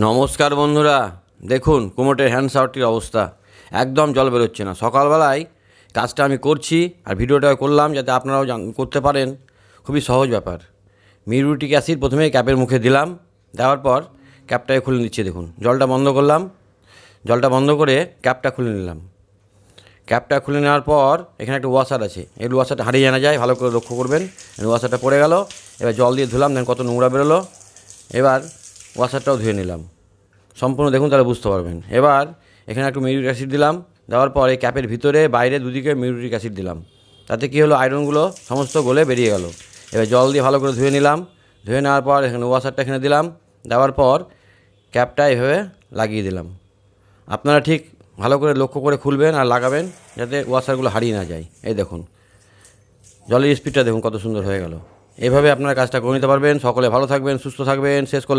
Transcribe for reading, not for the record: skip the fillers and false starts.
নমস্কার বন্ধুরা, দেখুন কুমোটের হ্যান্ড শাওয়ারটির অবস্থা। একদম জল বেরোচ্ছে না। সকালবেলায় কাজটা আমি করছি আর ভিডিওটা করলাম যাতে আপনারাও করতে পারেন। খুবই সহজ ব্যাপার। মিউরিক অ্যাসিড প্রথমে ক্যাপের মুখে দিলাম, দেওয়ার পর ক্যাপটাকে খুলে নিচ্ছি। দেখুন জলটা বন্ধ করলাম, জলটা বন্ধ করে ক্যাপটা খুলে নিলাম। ক্যাপটা খুলে নেওয়ার পর এখানে একটা ওয়াশার আছে, এই ওয়াশারটা হারিয়ে জানা যায়, ভালো করে লক্ষ্য করবেন। ওয়াশারটা পড়ে গেল, এবার জল দিয়ে ধুলাম, দেখেন কত নোংরা বেরোলো। এবার ওয়াশারটাও ধুয়ে নিলাম সম্পূর্ণ, দেখুন তাহলে বুঝতে পারবেন। এবার এখানে একটু মিউরিক অ্যাসিড দিলাম, দেওয়ার পর এই ক্যাপের ভিতরে বাইরে দুদিকে মিউরিক অ্যাসিড দিলাম। তাতে কী হলো, আয়রনগুলো সমস্ত গলে বেরিয়ে গেল। এবার জল দিয়ে ভালো করে ধুয়ে নিলাম। ধুয়ে নেওয়ার পর এখানে ওয়াশারটা এখানে দিলাম, দেওয়ার পর ক্যাপটা এভাবে লাগিয়ে দিলাম। আপনারা ঠিক ভালো করে লক্ষ্য করে খুলবেন আর লাগাবেন যাতে ওয়াশারগুলো হারিয়ে না যায়। এই দেখুন জলের স্পিডটা দেখুন কত সুন্দর হয়ে গেল। এভাবে আপনারা কাজটা করে নিতে পারবেন। সকলে ভালো থাকবেন, সুস্থ থাকবেন। শেষ করলাম।